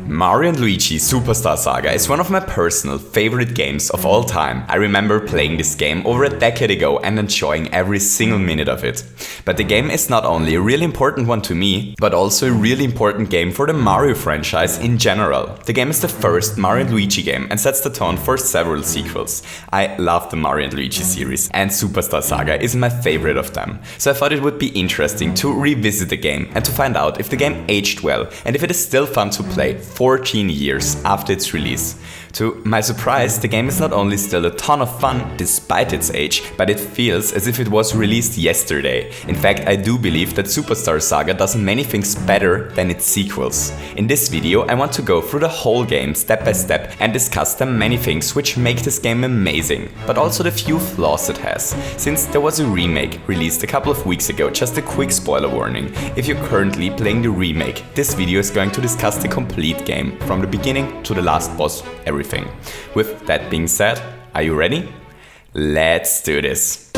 Mario and Luigi Superstar Saga is one of my personal favorite games of all time. I remember playing this game over a decade ago and enjoying every single minute of it. But the game is not only a really important one to me, but also a really important game for the Mario franchise in general. The game is the first Mario and Luigi game and sets the tone for several sequels. I love the Mario and Luigi series, and Superstar Saga is my favorite of them. So I thought it would be interesting to revisit the game and to find out if the game aged well and if it is still fun to play 14 years after its release. To my surprise, the game is not only still a ton of fun despite its age, but it feels as if it was released yesterday. In fact, I do believe that Superstar Saga does many things better than its sequels. In this video, I want to go through the whole game step by step and discuss the many things which make this game amazing, but also the few flaws it has. Since there was a remake released a couple of weeks ago, just a quick spoiler warning. If you're currently playing the remake, this video is going to discuss the complete game, from the beginning to the last boss, everything. With that being said, are you ready? Let's do this!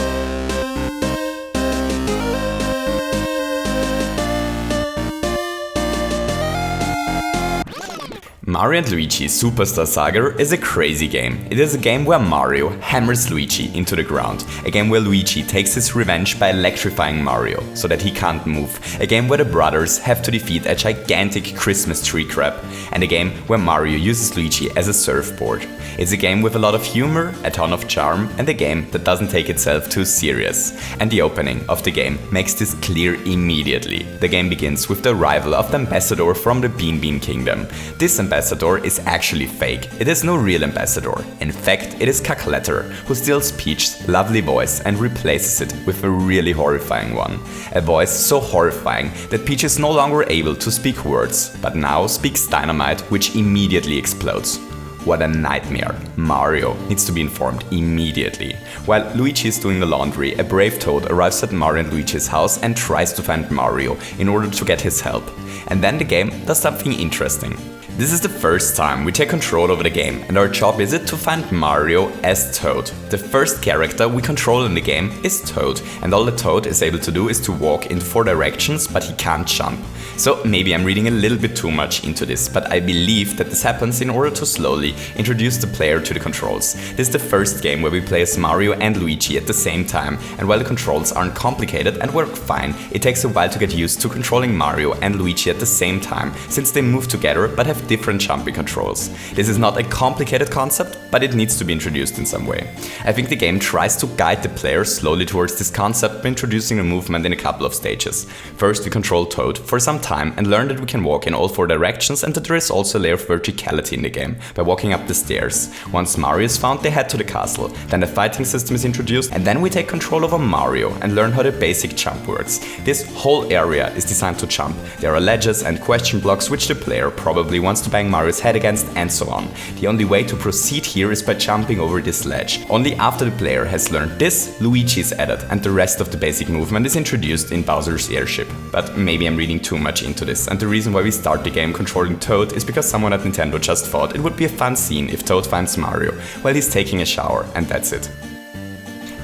Mario and Luigi Superstar Saga is a crazy game. It is a game where Mario hammers Luigi into the ground. A game where Luigi takes his revenge by electrifying Mario so that he can't move. A game where the brothers have to defeat a gigantic Christmas tree crab. And a game where Mario uses Luigi as a surfboard. It's a game with a lot of humor, a ton of charm, and a game that doesn't take itself too serious. And the opening of the game makes this clear immediately. The game begins with the arrival of the ambassador from the Bean Bean Kingdom. This ambassador is actually fake. It is no real ambassador. In fact, it is Calculator, who steals Peach's lovely voice and replaces it with a really horrifying one. A voice so horrifying that Peach is no longer able to speak words, but now speaks dynamite, which immediately explodes. What a nightmare. Mario needs to be informed immediately. While Luigi is doing the laundry, a brave Toad arrives at Mario and Luigi's house and tries to find Mario in order to get his help. And then the game does something interesting. This is the first time we take control over the game, and our job is it to find Mario as Toad. The first character we control in the game is Toad, and all the Toad is able to do is to walk in 4 directions, but he can't jump. So maybe I'm reading a little bit too much into this, but I believe that this happens in order to slowly introduce the player to the controls. This is the first game where we play as Mario and Luigi at the same time, and while the controls aren't complicated and work fine, it takes a while to get used to controlling Mario and Luigi at the same time, since they move together but have different jumping controls. This is not a complicated concept, but it needs to be introduced in some way. I think the game tries to guide the player slowly towards this concept by introducing a movement in a couple of stages. First, we control Toad for some time and learn that we can walk in all 4 directions and that there is also a layer of verticality in the game by walking up the stairs. Once Mario is found, they head to the castle. Then the fighting system is introduced, and then we take control over Mario and learn how the basic jump works. This whole area is designed to jump. There are ledges and question blocks which the player probably wants to bang Mario's head against, and so on. The only way to proceed here is by jumping over this ledge. Only after the player has learned this, Luigi is added, and the rest of the basic movement is introduced in Bowser's airship. But maybe I'm reading too much into this, and the reason why we start the game controlling Toad is because someone at Nintendo just thought it would be a fun scene if Toad finds Mario while he's taking a shower, and that's it.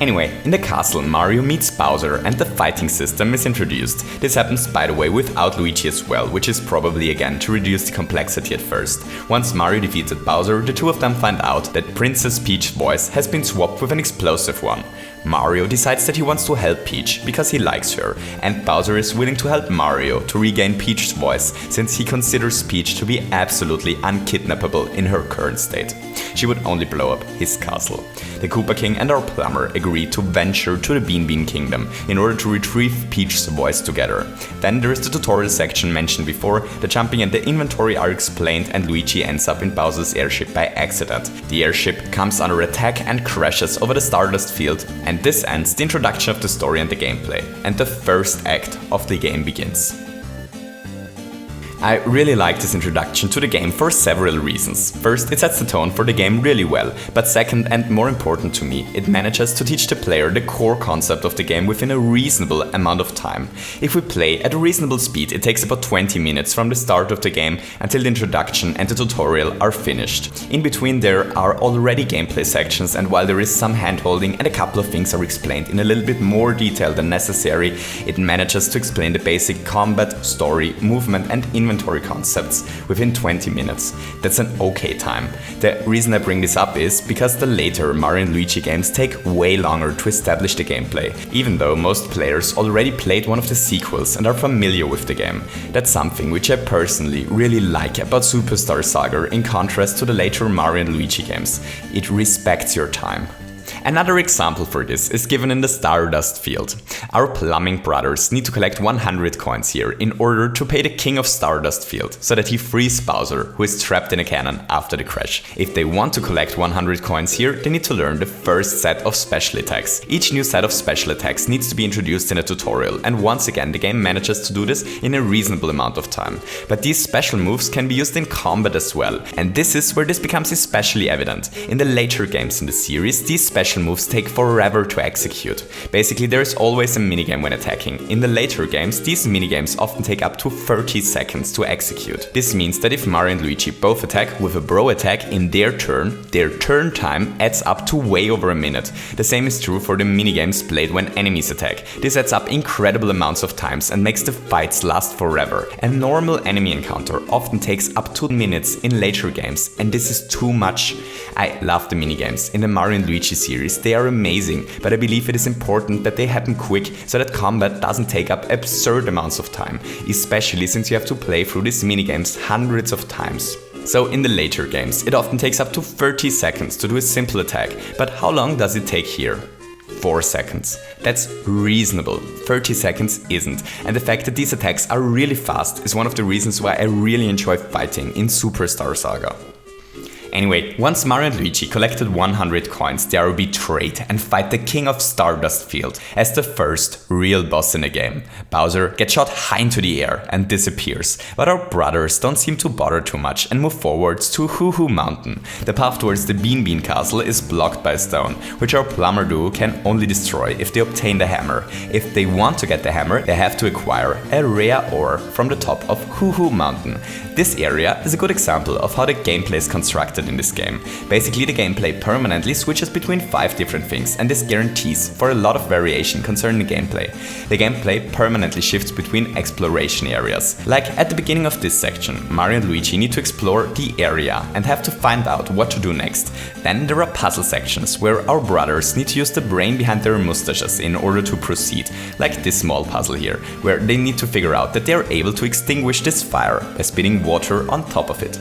Anyway, in the castle, Mario meets Bowser and the fighting system is introduced. This happens, by the way, without Luigi as well, which is probably again to reduce the complexity at first. Once Mario defeated Bowser, the two of them find out that Princess Peach's voice has been swapped with an explosive one. Mario decides that he wants to help Peach because he likes her, and Bowser is willing to help Mario to regain Peach's voice since he considers Peach to be absolutely unkidnappable in her current state. She would only blow up his castle. The Koopa King and our plumber agree to venture to the Bean Bean Kingdom in order to retrieve Peach's voice together. Then there is the tutorial section mentioned before. The jumping and the inventory are explained, and Luigi ends up in Bowser's airship by accident. The airship comes under attack and crashes over the Stardust Field, and this ends the introduction of the story and the gameplay. And the first act of the game begins. I really like this introduction to the game for several reasons. First, it sets the tone for the game really well, but second, and more important to me, it manages to teach the player the core concept of the game within a reasonable amount of time. If we play at a reasonable speed, it takes about 20 minutes from the start of the game until the introduction and the tutorial are finished. In between there are already gameplay sections, and while there is some handholding and a couple of things are explained in a little bit more detail than necessary, it manages to explain the basic combat, story, movement and inventory inventory concepts within 20 minutes. That's an okay time. The reason I bring this up is because the later Mario and Luigi games take way longer to establish the gameplay, even though most players already played one of the sequels and are familiar with the game. That's something which I personally really like about Superstar Saga in contrast to the later Mario and Luigi games. It respects your time. Another example for this is given in the Stardust Field. Our plumbing brothers need to collect 100 coins here in order to pay the king of Stardust Field so that he frees Bowser, who is trapped in a cannon after the crash. If they want to collect 100 coins here, they need to learn the first set of special attacks. Each new set of special attacks needs to be introduced in a tutorial, and once again the game manages to do this in a reasonable amount of time. But these special moves can be used in combat as well, and this is where this becomes especially evident. In the later games in the series, these special moves take forever to execute. Basically, there is always a minigame when attacking. In the later games, these minigames often take up to 30 seconds to execute. This means that if Mario and Luigi both attack with a bro attack in their turn time adds up to way over a minute. The same is true for the minigames played when enemies attack. This adds up incredible amounts of times and makes the fights last forever. A normal enemy encounter often takes up to minutes in later games, and this is too much. I love the minigames in the Mario and Luigi series. They are amazing, but I believe it is important that they happen quick so that combat doesn't take up absurd amounts of time, especially since you have to play through these minigames hundreds of times. So in the later games, it often takes up to 30 seconds to do a simple attack, but how long does it take here? 4 seconds. That's reasonable. 30 seconds isn't. And the fact that these attacks are really fast is one of the reasons why I really enjoy fighting in Superstar Saga. Anyway, once Mario and Luigi collected 100 coins, they are betrayed and fight the king of Stardust Field as the first real boss in the game. Bowser gets shot high into the air and disappears, but our brothers don't seem to bother too much and move forwards to Oho Mountain. The path towards the Bean Bean Castle is blocked by a stone, which our plumber duo can only destroy if they obtain the hammer. If they want to get the hammer, they have to acquire a rare ore from the top of Oho Mountain. This area is a good example of how the gameplay is constructed in this game. Basically, the gameplay permanently switches between 5 different things, and this guarantees for a lot of variation concerning the gameplay. The gameplay permanently shifts between exploration areas. Like at the beginning of this section, Mario and Luigi need to explore the area and have to find out what to do next. Then there are puzzle sections where our brothers need to use the brain behind their mustaches in order to proceed, like this small puzzle here, where they need to figure out that they are able to extinguish this fire by spitting water on top of it.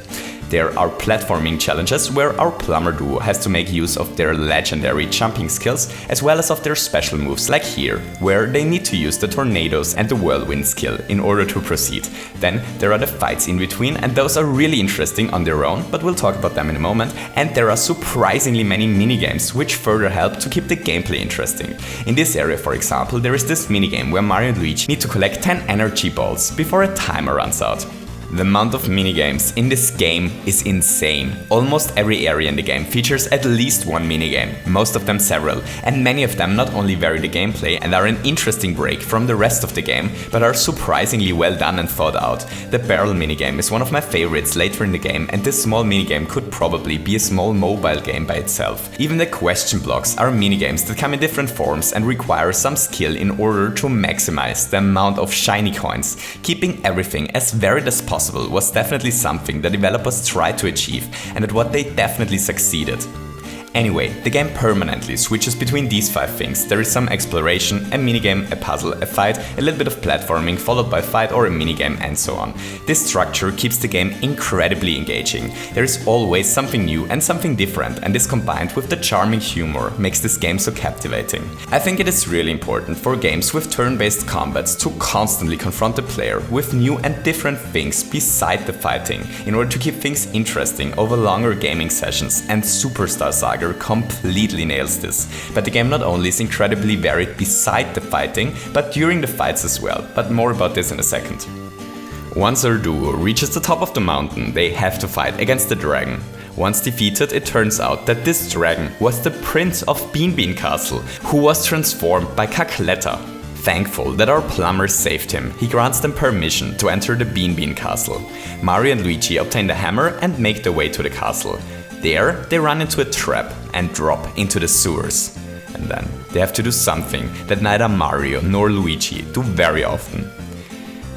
There are platforming challenges where our plumber duo has to make use of their legendary jumping skills as well as of their special moves like here, where they need to use the tornadoes and the whirlwind skill in order to proceed. Then there are the fights in between, and those are really interesting on their own, but we'll talk about them in a moment. And there are surprisingly many minigames which further help to keep the gameplay interesting. In this area, for example, there is this minigame where Mario and Luigi need to collect 10 energy balls before a timer runs out. The amount of minigames in this game is insane. Almost every area in the game features at least one minigame, most of them several, and many of them not only vary the gameplay and are an interesting break from the rest of the game, but are surprisingly well done and thought out. The barrel minigame is one of my favorites later in the game, and this small minigame could probably be a small mobile game by itself. Even the question blocks are minigames that come in different forms and require some skill in order to maximize the amount of shiny coins. Keeping everything as varied as possible was definitely something the developers tried to achieve, and at what they definitely succeeded. Anyway, the game permanently switches between these 5 things. There is some exploration, a minigame, a puzzle, a fight, a little bit of platforming followed by a fight or a minigame, and so on. This structure keeps the game incredibly engaging. There is always something new and something different, and this combined with the charming humor makes this game so captivating. I think it is really important for games with turn-based combats to constantly confront the player with new and different things beside the fighting in order to keep things interesting over longer gaming sessions, and Superstar Saga completely nails this. But the game not only is incredibly varied beside the fighting, but during the fights as well, but more about this in a second. Once our duo reaches the top of the mountain, they have to fight against the dragon. Once defeated, it turns out that this dragon was the prince of Bean Bean Castle, who was transformed by Cacletta. Thankful that our plumber saved him, he grants them permission to enter the Bean Bean Castle. Mario and Luigi obtain the hammer and make their way to the castle. There, they run into a trap and drop into the sewers. And then they have to do something that neither Mario nor Luigi do very often.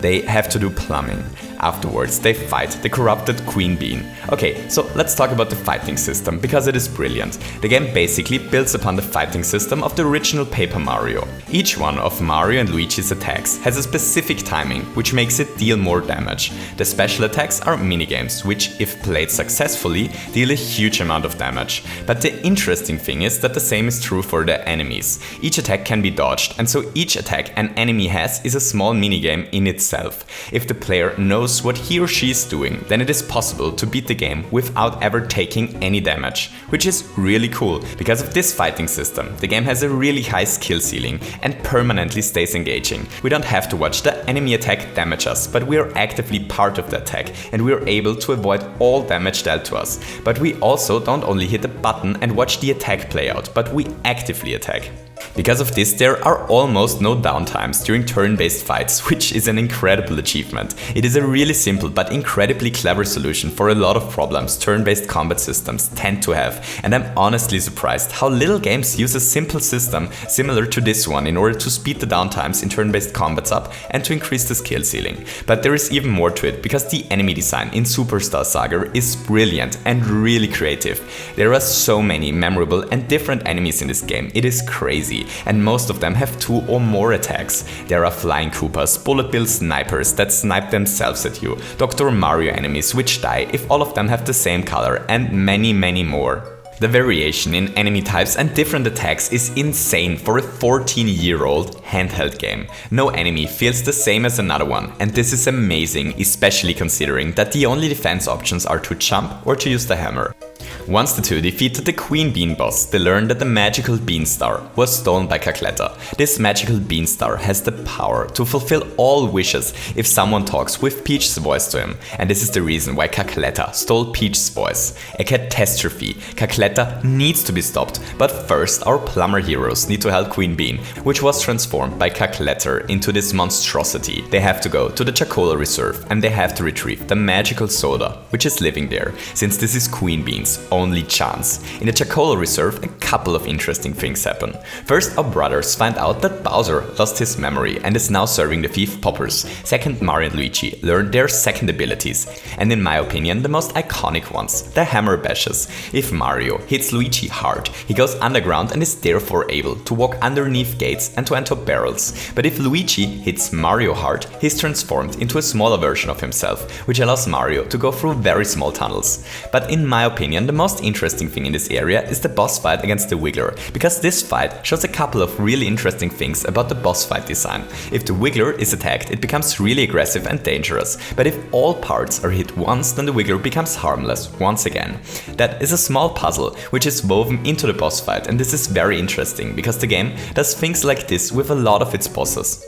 They have to do plumbing. afterwards they fight the corrupted Queen Bean. Okay, so let's talk about the fighting system, because it is brilliant. The game basically builds upon the fighting system of the original Paper Mario. Each one of Mario and Luigi's attacks has a specific timing, which makes it deal more damage. The special attacks are minigames, which, if played successfully, deal a huge amount of damage. But the interesting thing is that the same is true for the enemies. Each attack can be dodged, and so each attack an enemy has is a small minigame in itself. If the player knows what he or she is doing, then it is possible to beat the game without ever taking any damage, which is really cool. Because of this fighting system, the game has a really high skill ceiling and permanently stays engaging. We don't have to watch the enemy attack damage us, but we are actively part of the attack and we are able to avoid all damage dealt to us. But we also don't only hit a button and watch the attack play out, but we actively attack. Because of this, there are almost no downtimes during turn-based fights, which is an incredible achievement. It is a really simple but incredibly clever solution for a lot of problems turn-based combat systems tend to have, and I'm honestly surprised how little games use a simple system similar to this one in order to speed the downtimes in turn-based combats up and to increase the skill ceiling. But there is even more to it, because the enemy design in Superstar Saga is brilliant and really creative. There are so many memorable and different enemies in this game, it is crazy. And most of them have 2 or more attacks. There are Flying Koopas, Bullet Bill Snipers that snipe themselves at you, Dr. Mario enemies which die if all of them have the same color, and many more. The variation in enemy types and different attacks is insane for a 14-year-old handheld game. No enemy feels the same as another one, and this is amazing, especially considering that the only defense options are to jump or to use the hammer. Once the two defeated the Queen Bean boss, they learned that the magical Bean Star was stolen by Cacletta. This magical Bean Star has the power to fulfill all wishes if someone talks with Peach's voice to him, and this is the reason why Cacletta stole Peach's voice. A catastrophe. Cacletta needs to be stopped, but first our plumber heroes need to help Queen Bean, which was transformed by Cacletta into this monstrosity. They have to go to the Chocola Reserve and they have to retrieve the magical soda, which is living there, since this is Queen Bean's only chance. In the Chocola Reserve, a couple of interesting things happen. First, our brothers find out that Bowser lost his memory and is now serving the thief Poppers. Second, Mario and Luigi learn their second abilities, and in my opinion the most iconic ones, the hammer bashes. If Mario hits Luigi hard, he goes underground and is therefore able to walk underneath gates and to enter barrels. But if Luigi hits Mario hard, he's transformed into a smaller version of himself, which allows Mario to go through very small tunnels. But in my opinion, the most interesting thing in this area is the boss fight against the Wiggler, because this fight shows a couple of really interesting things about the boss fight design. If the Wiggler is attacked, it becomes really aggressive and dangerous, but if all parts are hit once, then the Wiggler becomes harmless once again. That is a small puzzle which is woven into the boss fight, and this is very interesting because the game does things like this with a lot of its bosses.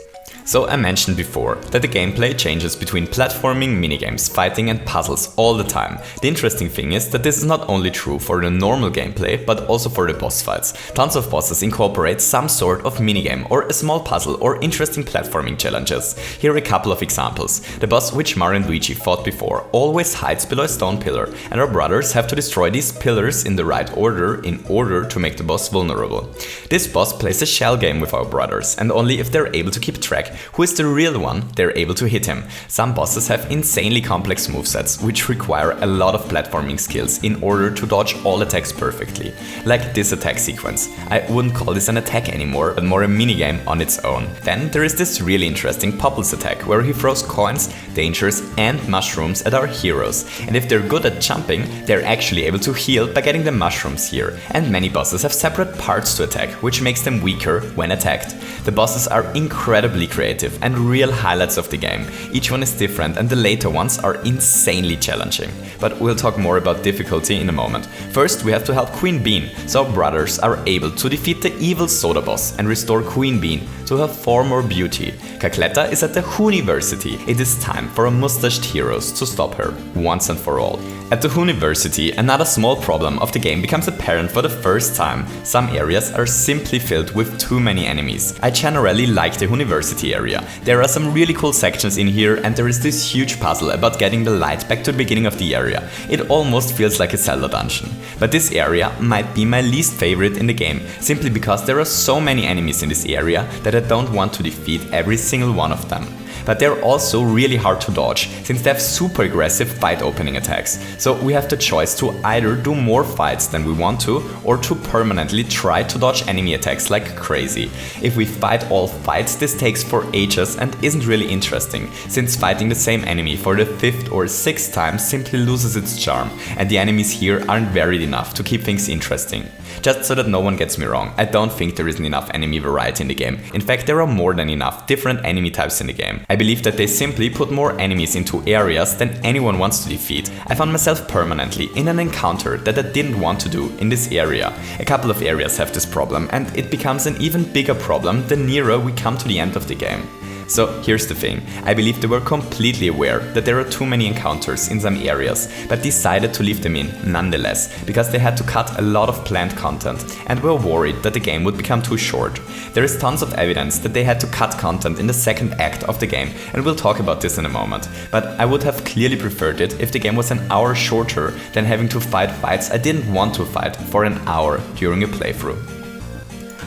So I mentioned before that the gameplay changes between platforming, minigames, fighting and puzzles all the time. The interesting thing is that this is not only true for the normal gameplay, but also for the boss fights. Tons of bosses incorporate some sort of minigame or a small puzzle or interesting platforming challenges. Here are a couple of examples. The boss which Mario and Luigi fought before always hides below a stone pillar, and our brothers have to destroy these pillars in the right order in order to make the boss vulnerable. This boss plays a shell game with our brothers, and only if they're able to keep track who is the real one, they're able to hit him. Some bosses have insanely complex movesets, which require a lot of platforming skills in order to dodge all attacks perfectly. Like this attack sequence. I wouldn't call this an attack anymore, but more a minigame on its own. Then there is this really interesting Popples attack, where he throws coins, dangers and mushrooms at our heroes. And if they're good at jumping, they're actually able to heal by getting the mushrooms here. And many bosses have separate parts to attack, which makes them weaker when attacked. The bosses are incredibly creative and real highlights of the game. Each one is different and the later ones are insanely challenging. But we'll talk more about difficulty in a moment. First, we have to help Queen Bean, so our brothers are able to defeat the evil soda boss and restore Queen Bean to her former beauty. Cacletta is at the Hooniversity. It is time for our mustached heroes to stop her, once and for all. At the Hooniversity, another small problem of the game becomes apparent for the first time. Some areas are simply filled with too many enemies. I generally like the Hooniversity area. There are some really cool sections in here, and there is this huge puzzle about getting the light back to the beginning of the area. It almost feels like a Zelda dungeon. But this area might be my least favorite in the game, simply because there are so many enemies in this area that I don't want to defeat every single one of them. but they're also really hard to dodge, since they have super aggressive fight opening attacks. So we have the choice to either do more fights than we want to, or to permanently try to dodge enemy attacks like crazy. If we fight all fights, this takes for ages and isn't really interesting, since fighting the same enemy for the 5th or 6th time simply loses its charm, and the enemies here aren't varied enough to keep things interesting. Just so that no one gets me wrong, I don't think there isn't enough enemy variety in the game. In fact, there are more than enough different enemy types in the game. I believe that they simply put more enemies into areas than anyone wants to defeat. I found myself permanently in an encounter that I didn't want to do in this area. A couple of areas have this problem, and it becomes an even bigger problem the nearer we come to the end of the game. So here's the thing, I believe they were completely aware that there are too many encounters in some areas, but decided to leave them in nonetheless, because they had to cut a lot of planned content and were worried that the game would become too short. There is tons of evidence that they had to cut content in the second act of the game, and we'll talk about this in a moment, but I would have clearly preferred it if the game was an hour shorter than having to fight fights I didn't want to fight for an hour during a playthrough.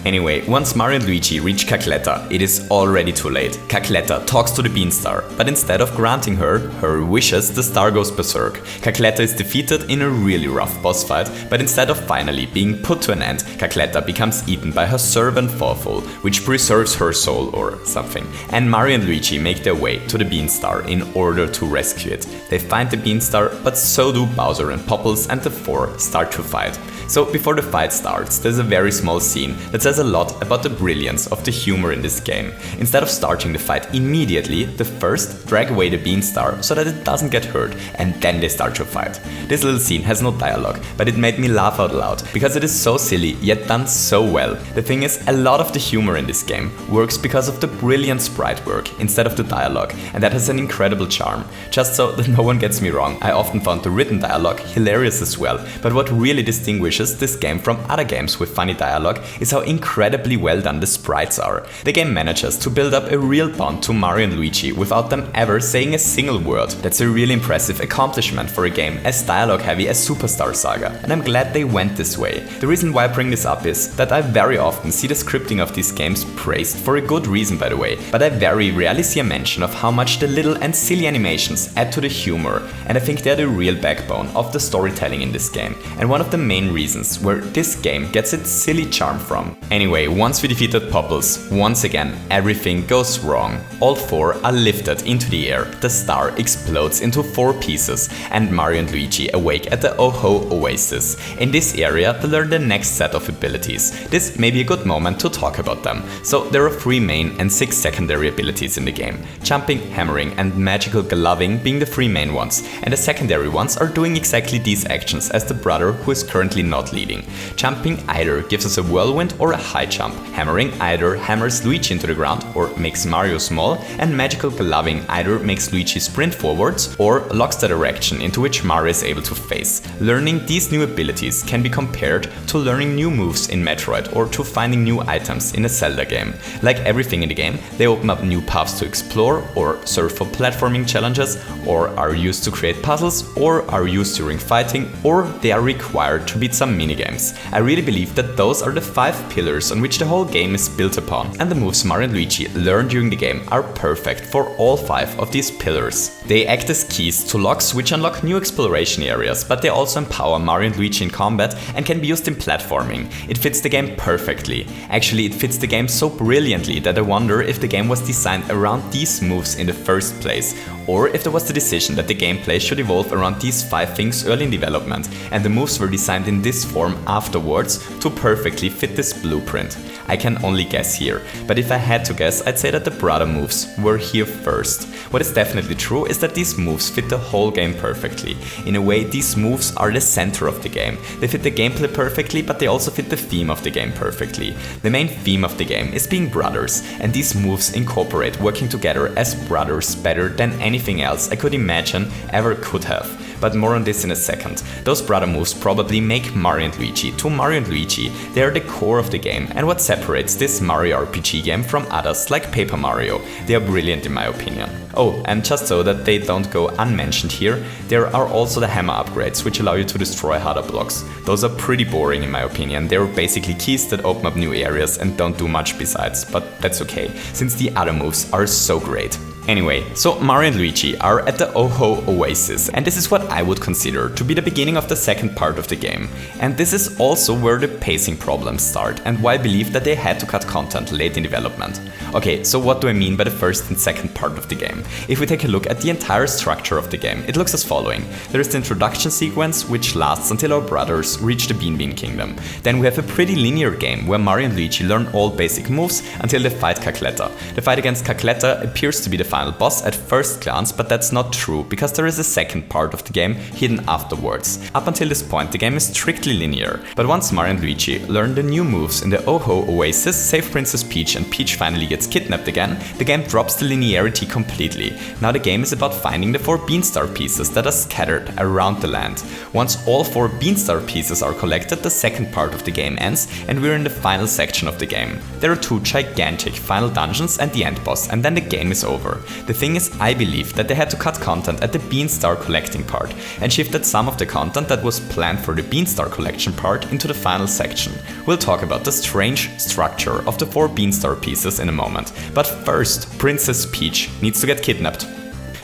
Anyway, once Mario and Luigi reach Cacletta, it is already too late. Cacletta talks to the Beanstar, but instead of granting her wishes, the star goes berserk. Cacletta is defeated in a really rough boss fight, but instead of finally being put to an end, Cacletta becomes eaten by her servant Fawful, which preserves her soul or something. And Mario and Luigi make their way to the Beanstar in order to rescue it. They find the Beanstar, but so do Bowser and Popples, and the four start to fight. So before the fight starts, there's a very small scene that says a lot about the brilliance of the humor in this game. Instead of starting the fight immediately, they first drag away the Beanstar so that it doesn't get hurt, and then they start to fight. This little scene has no dialogue, but it made me laugh out loud, because it is so silly, yet done so well. The thing is, a lot of the humor in this game works because of the brilliant sprite work instead of the dialogue, and that has an incredible charm. Just so that no one gets me wrong, I often found the written dialogue hilarious as well, but what really distinguishes this game from other games with funny dialogue is how incredibly well done the sprites are. The game manages to build up a real bond to Mario and Luigi without them ever saying a single word. That's a really impressive accomplishment for a game as dialogue heavy as Superstar Saga, and I'm glad they went this way. The reason why I bring this up is that I very often see the scripting of these games praised, for a good reason by the way, but I very rarely see a mention of how much the little and silly animations add to the humor, and I think they're the real backbone of the storytelling in this game, and one of the main reasons where this game gets its silly charm from. Anyway, once we defeated Popples, once again everything goes wrong. All four are lifted into the air, the star explodes into 4 pieces, and Mario and Luigi awake at the Oho Oasis. In this area they learn the next set of abilities. This may be a good moment to talk about them. So there are 3 main and 6 secondary abilities in the game. Jumping, hammering and magical gloving being the 3 main ones, and the secondary ones are doing exactly these actions as the brother who is currently not leading. Jumping either gives us a whirlwind or a high jump, hammering either hammers Luigi into the ground or makes Mario small, and magical gloving either makes Luigi sprint forwards or locks the direction into which Mario is able to face. Learning these new abilities can be compared to learning new moves in Metroid or to finding new items in a Zelda game. Like everything in the game, they open up new paths to explore or serve for platforming challenges, or are used to create puzzles, or are used during fighting, or they are required to beat some minigames. I really believe that those are the 5 pillars on which the whole game is built upon, and the moves Mario and Luigi learn during the game are perfect for all 5 of these pillars. They act as keys to locks which unlock new exploration areas, but they also empower Mario and Luigi in combat and can be used in platforming. It fits the game perfectly. Actually, it fits the game so brilliantly that I wonder if the game was designed around these moves in the first place, or if there was the decision that the gameplay should evolve around these 5 things early in development, and the moves were designed in this form afterwards to perfectly fit this blueprint. I can only guess here, but if I had to guess, I'd say that the brother moves were here first. What is definitely true is that these moves fit the whole game perfectly. In a way, these moves are the center of the game. They fit the gameplay perfectly, but they also fit the theme of the game perfectly. The main theme of the game is being brothers, and these moves incorporate working together as brothers better than anything else I could imagine ever could have. But more on this in a second. Those brother moves probably make Mario and Luigi to Mario and Luigi. They are the core of the game and what separates this Mario RPG game from others like Paper Mario. They are brilliant in my opinion. Oh, and just so that they don't go unmentioned here, there are also the hammer upgrades which allow you to destroy harder blocks. Those are pretty boring in my opinion. They're basically keys that open up new areas and don't do much besides, but that's okay, since the other moves are so great. Anyway, so Mario and Luigi are at the Oho Oasis, and this is what I would consider to be the beginning of the second part of the game. And this is also where the pacing problems start, and why I believe that they had to cut content late in development. Okay, so what do I mean by the first and second part of the game? If we take a look at the entire structure of the game, it looks as following. There is the introduction sequence, which lasts until our brothers reach the Bean Bean Kingdom. Then we have a pretty linear game where Mario and Luigi learn all basic moves until they fight Cacletta. The fight against Cacletta appears to be the final boss at first glance, but that's not true, because there is a second part of the game hidden afterwards. Up until this point, the game is strictly linear, but once Mario and Luigi learn the new moves in the Oho Oasis, save Princess Peach, and Peach finally gets kidnapped again, the game drops the linearity completely. Now the game is about finding the 4 Beanstar pieces that are scattered around the land. Once all 4 Beanstar pieces are collected, the second part of the game ends, and we're in the final section of the game. There are 2 gigantic final dungeons and the end boss, and then the game is over. The thing is, I believe that they had to cut content at the Beanstar collecting part, and shifted some of the content that was planned for the Beanstar collection part into the final section. We'll talk about the strange structure of the 4 Beanstar pieces in a moment, but first, Princess Peach needs to get kidnapped.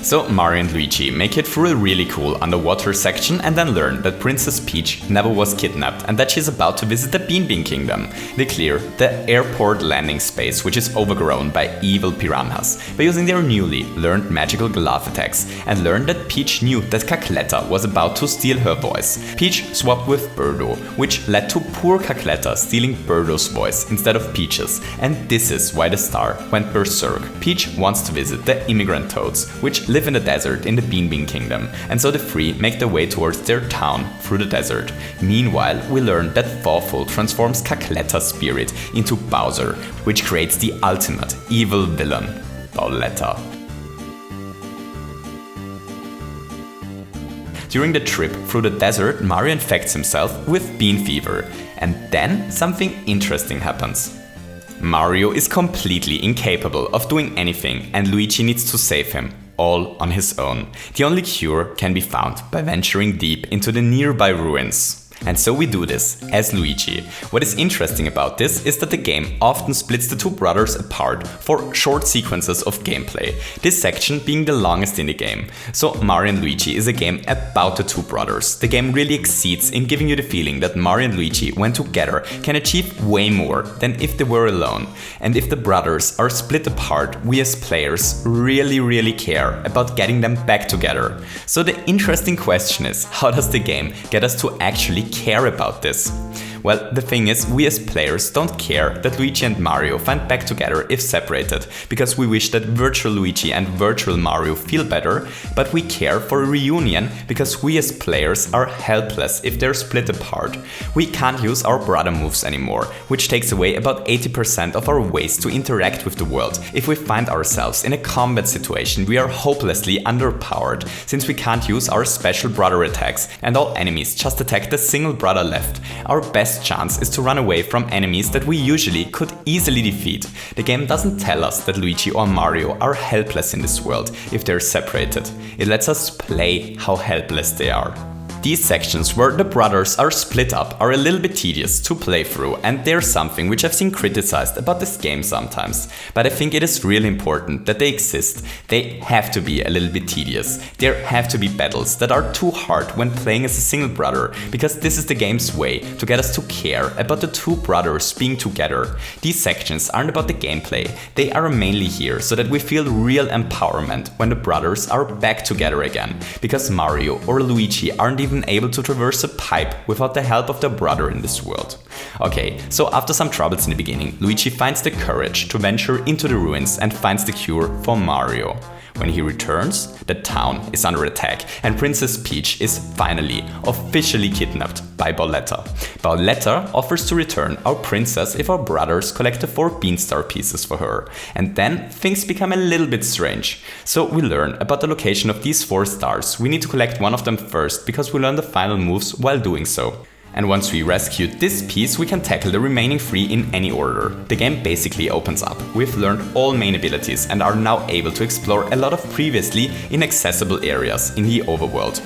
So Mario and Luigi make it through a really cool underwater section and then learn that Princess Peach never was kidnapped and that she's about to visit the Bean Bean Kingdom. They clear the airport landing space, which is overgrown by evil piranhas, by using their newly learned magical glove attacks, and learn that Peach knew that Cacletta was about to steal her voice. Peach swapped with Birdo, which led to poor Cacletta stealing Birdo's voice instead of Peach's, and this is why the star went berserk. Peach wants to visit the immigrant toads, which live in the desert in the Bean Bean Kingdom, and so the 3 make their way towards their town through the desert. Meanwhile, we learn that Thawful transforms Cacletta's spirit into Bowser, which creates the ultimate evil villain, Bowletta. During the trip through the desert, Mario infects himself with bean fever, and then something interesting happens. Mario is completely incapable of doing anything, and Luigi needs to save him, all on his own. The only cure can be found by venturing deep into the nearby ruins. And so we do this as Luigi. What is interesting about this is that the game often splits the 2 brothers apart for short sequences of gameplay, this section being the longest in the game. So Mario and Luigi is a game about the 2 brothers. The game really exceeds in giving you the feeling that Mario and Luigi, when together, can achieve way more than if they were alone. And if the brothers are split apart, we as players really care about getting them back together. So the interesting question is, how does the game get us to actually care about this? Well, the thing is, we as players don't care that Luigi and Mario find back together if separated, because we wish that virtual Luigi and virtual Mario feel better, but we care for a reunion because we as players are helpless if they're split apart. We can't use our brother moves anymore, which takes away about 80% of our ways to interact with the world. If we find ourselves in a combat situation, we are hopelessly underpowered, since we can't use our special brother attacks and all enemies just attack the single brother left. Our best chance is to run away from enemies that we usually could easily defeat. The game doesn't tell us that Luigi or Mario are helpless in this world if they're separated. It lets us play how helpless they are. These sections where the brothers are split up are a little bit tedious to play through, and they're something which I've seen criticized about this game sometimes. But I think it is really important that they exist. They have to be a little bit tedious. There have to be battles that are too hard when playing as a single brother, because this is the game's way to get us to care about the 2 brothers being together. These sections aren't about the gameplay. They are mainly here so that we feel real empowerment when the brothers are back together again, because Mario or Luigi aren't even able to traverse a pipe without the help of their brother in this world. Okay, so after some troubles in the beginning, Luigi finds the courage to venture into the ruins and finds the cure for Mario. When he returns, the town is under attack and Princess Peach is finally officially kidnapped by Bowletta. Bowletta offers to return our princess if our brothers collect the 4 Beanstar pieces for her. And then things become a little bit strange. So we learn about the location of these 4 stars. We need to collect one of them first because we learn the final moves while doing so. And once we rescue this piece, we can tackle the remaining 3 in any order. The game basically opens up. We've learned all main abilities and are now able to explore a lot of previously inaccessible areas in the overworld.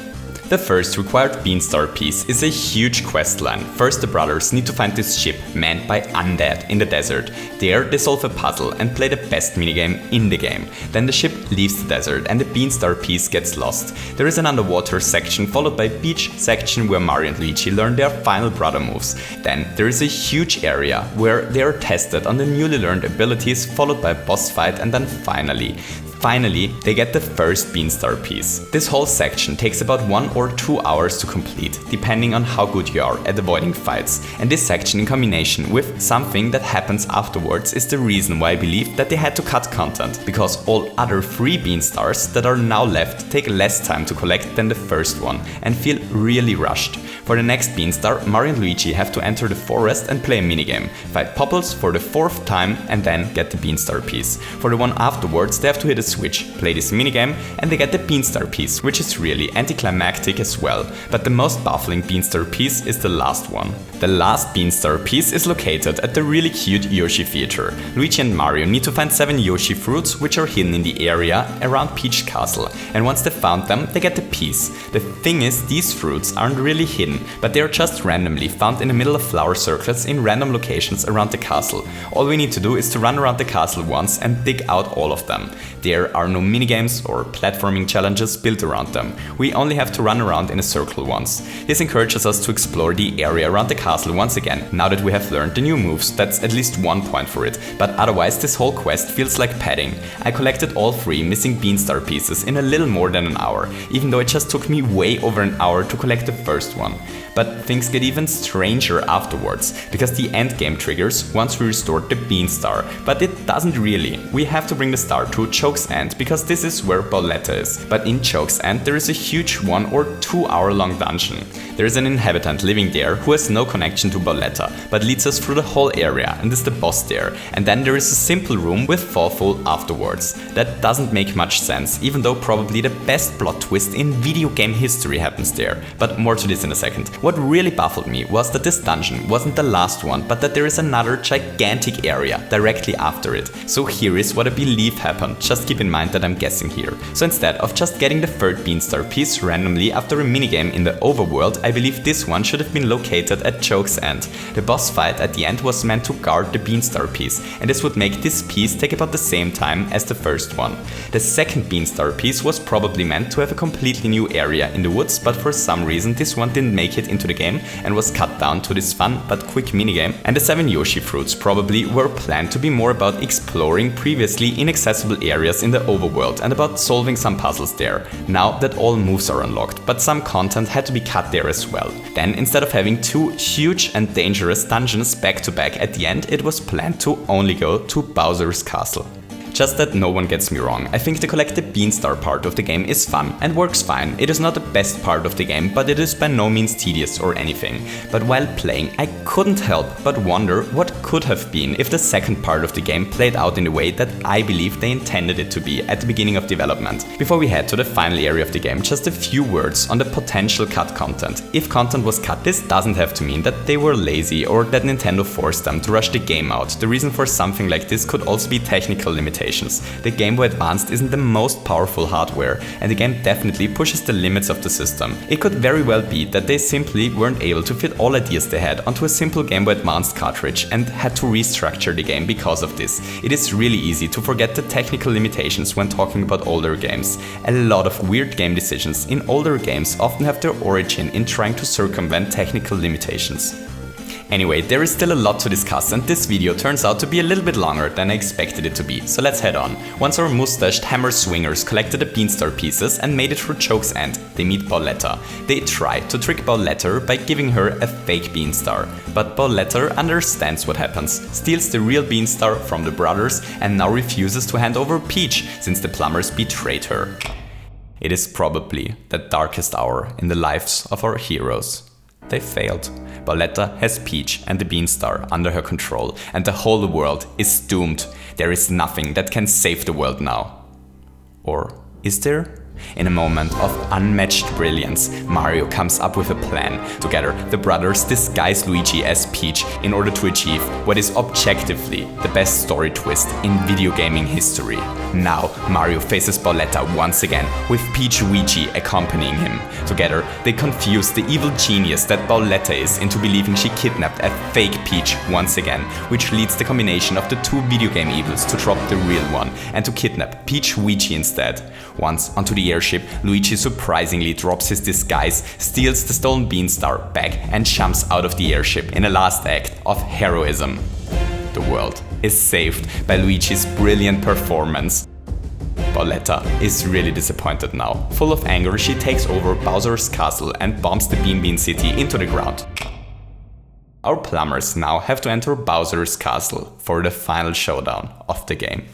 The first required Beanstar piece is a huge quest line. First the brothers need to find this ship manned by undead in the desert. There they solve a puzzle and play the best minigame in the game. Then the ship leaves the desert and the Beanstar piece gets lost. There is an underwater section followed by a beach section where Mario and Luigi learn their final brother moves. Then there is a huge area where they are tested on the newly learned abilities, followed by a boss fight, and then Finally, they get the first Beanstar piece. This whole section takes about 1 or 2 hours to complete, depending on how good you are at avoiding fights. And this section in combination with something that happens afterwards is the reason why I believe that they had to cut content, because all other 3 Beanstars that are now left take less time to collect than the first one and feel really rushed. For the next Beanstar, Mario and Luigi have to enter the forest and play a minigame, fight Popples for the 4th time and then get the Beanstar piece. For the one afterwards, they have to hit a switch, play this minigame, and they get the Beanstar piece, which is really anticlimactic as well. But the most baffling Beanstar piece is the last one. The last Beanstar piece is located at the really cute Yoshi Theater. Luigi and Mario need to find 7 Yoshi fruits which are hidden in the area around Peach Castle, and once they found them, they get the piece. The thing is, these fruits aren't really hidden, but they are just randomly found in the middle of flower circles in random locations around the castle. All we need to do is to run around the castle once and dig out all of them. There are no minigames or platforming challenges built around them. We only have to run around in a circle once. This encourages us to explore the area around the castle once again, now that we have learned the new moves. That's at least 1 point for it, but otherwise this whole quest feels like padding. I collected all 3 missing Beanstar pieces in a little more than an hour, even though it just took me way over an hour to collect the first one. But things get even stranger afterwards, because the endgame triggers once we restored the Beanstar, but it doesn't really. We have to bring the star to Choke's End, because this is where Bowletta is. But in Choke's End there is a huge 1 or 2 hour long dungeon. There is an inhabitant living there who has no connection to Bowletta, but leads us through the whole area and is the boss there. And then there is a simple room with Fallful afterwards. That doesn't make much sense, even though probably the best plot twist in video game history happens there. But more to this in a second. What really baffled me was that this dungeon wasn't the last one, but that there is another gigantic area directly after it. So here is what I believe happened, just keep in mind that I'm guessing here. So instead of just getting the 3rd Beanstar piece randomly after a minigame in the overworld, I believe this one should have been located at Choke's End. The boss fight at the end was meant to guard the Beanstar piece, and this would make this piece take about the same time as the first one. The second Beanstar piece was probably meant to have a completely new area in the woods, but for some reason this one didn't make it into the game and was cut down to this fun but quick minigame. And the 7 Yoshi fruits probably were planned to be more about exploring previously inaccessible areas in the overworld and about solving some puzzles there, now that all moves are unlocked, but some content had to be cut there as well. Then instead of having 2 huge and dangerous dungeons back to back at the end, it was planned to only go to Bowser's Castle. Just that no one gets me wrong, I think the collect the Beanstar part of the game is fun and works fine. It is not the best part of the game, but it is by no means tedious or anything. But while playing, I couldn't help but wonder what could have been if the second part of the game played out in the way that I believe they intended it to be at the beginning of development. Before we head to the final area of the game, just a few words on the potential cut content. If content was cut, this doesn't have to mean that they were lazy or that Nintendo forced them to rush the game out. The reason for something like this could also be technical limitations. The Game Boy Advance isn't the most powerful hardware, and the game definitely pushes the limits of the system. It could very well be that they simply weren't able to fit all ideas they had onto a simple Game Boy Advance cartridge and had to restructure the game because of this. It is really easy to forget the technical limitations when talking about older games. A lot of weird game decisions in older games often have their origin in trying to circumvent technical limitations. Anyway, there is still a lot to discuss, and this video turns out to be a little bit longer than I expected it to be, so let's head on. Once our mustached hammer swingers collected the Beanstar pieces and made it through Choke's End, they meet Bowletta. They try to trick Bowletta by giving her a fake Beanstar, but Bowletta understands what happens, steals the real Beanstar from the brothers, and now refuses to hand over Peach since the plumbers betrayed her. It is probably the darkest hour in the lives of our heroes. They failed. Bowletta has Peach and the Beanstar under her control, and the whole world is doomed. There is nothing that can save the world now. Or is there? In a moment of unmatched brilliance, Mario comes up with a plan. Together, the brothers disguise Luigi as Peach in order to achieve what is objectively the best story twist in video gaming history. Now, Mario faces Bowletta once again, with Peach Luigi accompanying him. Together, they confuse the evil genius that Bowletta is into believing she kidnapped a fake Peach once again, which leads the combination of the two video game evils to drop the real one and to kidnap Peach Luigi instead. Once onto the airship, Luigi surprisingly drops his disguise, steals the stolen Beanstar back and jumps out of the airship in a last act of heroism. The world is saved by Luigi's brilliant performance. Bowletta is really disappointed now. Full of anger, she takes over Bowser's castle and bombs the Bean Bean City into the ground. Our plumbers now have to enter Bowser's castle for the final showdown of the game.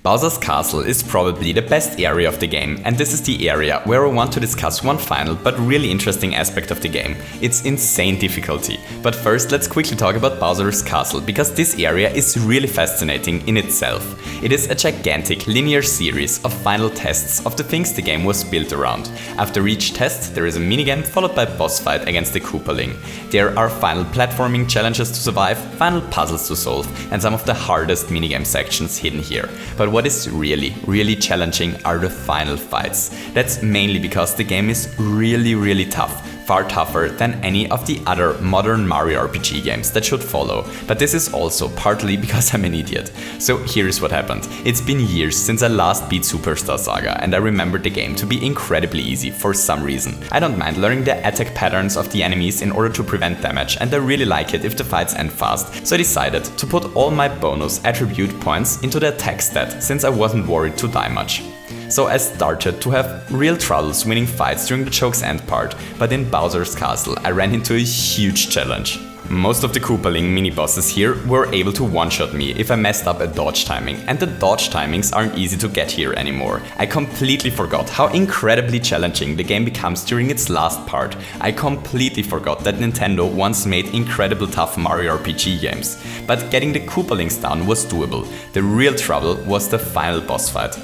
Bowser's castle is probably the best area of the game, and this is the area where I want to discuss one final but really interesting aspect of the game. It's insane difficulty. But first, let's quickly talk about Bowser's castle, because this area is really fascinating in itself. It is a gigantic linear series of final tests of the things the game was built around. After each test, there is a minigame followed by a boss fight against the Koopaling. There are final platforming challenges to survive, final puzzles to solve, and some of the hardest minigame sections hidden here. But what is really challenging are the final fights. That's mainly because the game is really tough. Far tougher than any of the other modern Mario RPG games that should follow. But this is also partly because I'm an idiot. So here's what happened. It's been years since I last beat Superstar Saga, and I remembered the game to be incredibly easy for some reason. I don't mind learning the attack patterns of the enemies in order to prevent damage, and I really like it if the fights end fast. So I decided to put all my bonus attribute points into the attack stat, since I wasn't worried to die much. So I started to have real troubles winning fights during the joke's end part, but in Bowser's castle I ran into a huge challenge. Most of the Koopaling mini-bosses here were able to one-shot me if I messed up a dodge timing, and the dodge timings aren't easy to get here anymore. I completely forgot how incredibly challenging the game becomes during its last part. I completely forgot that Nintendo once made incredible tough Mario RPG games. But getting the Koopalings down was doable. The real trouble was the final boss fight.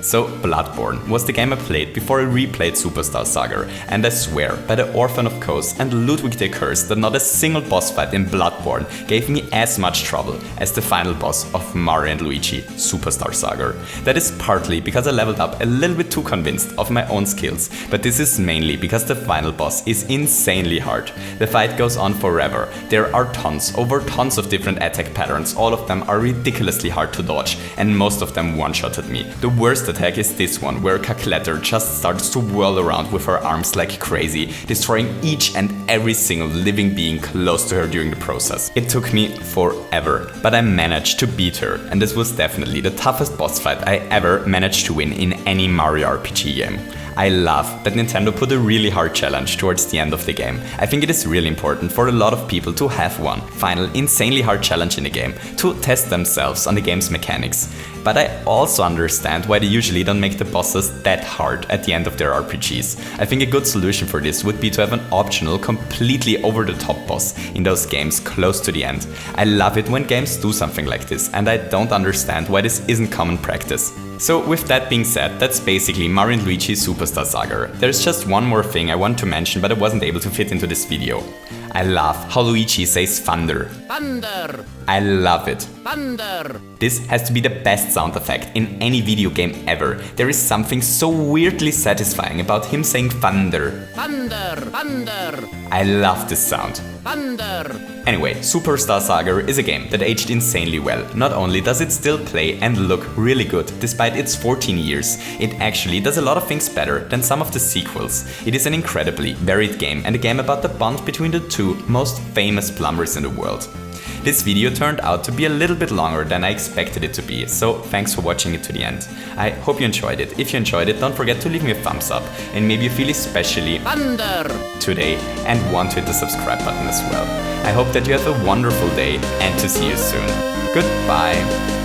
So Bloodborne was the game I played before I replayed Superstar Saga, and I swear by the Orphan of Kos and Ludwig the Cursed that not a single boss fight in Bloodborne gave me as much trouble as the final boss of Mario and Luigi Superstar Saga. That is partly because I leveled up a little bit too convinced of my own skills, but this is mainly because the final boss is insanely hard. The fight goes on forever. There are tons of different attack patterns, all of them are ridiculously hard to dodge, and most of them one-shotted me. The worst attack is this one, where Kakletter just starts to whirl around with her arms like crazy, destroying each and every single living being close to her during the process. It took me forever, but I managed to beat her, and this was definitely the toughest boss fight I ever managed to win in any Mario RPG game. I love that Nintendo put a really hard challenge towards the end of the game. I think it is really important for a lot of people to have one final insanely hard challenge in the game to test themselves on the game's mechanics. But I also understand why they usually don't make the bosses that hard at the end of their RPGs. I think a good solution for this would be to have an optional, completely over-the-top boss in those games close to the end. I love it when games do something like this, and I don't understand why this isn't common practice. So with that being said, that's basically Mario and Luigi Superstar Saga. There's just one more thing I want to mention, but I wasn't able to fit into this video. I love how Luigi says thunder. Thunder! I love it. Thunder! This has to be the best sound effect in any video game ever. There is something so weirdly satisfying about him saying thunder. Thunder! Thunder! I love this sound. Thunder! Anyway, Superstar Saga is a game that aged insanely well. Not only does it still play and look really good despite its 14 years, it actually does a lot of things better than some of the sequels. It is an incredibly varied game, and a game about the bond between the two most famous plumbers in the world. This video turned out to be a little bit longer than I expected it to be, so thanks for watching it to the end. I hope you enjoyed it. If you enjoyed it, don't forget to leave me a thumbs up, and maybe you feel especially thunder today and want to hit the subscribe button as well. I hope that you have a wonderful day and to see you soon. Goodbye!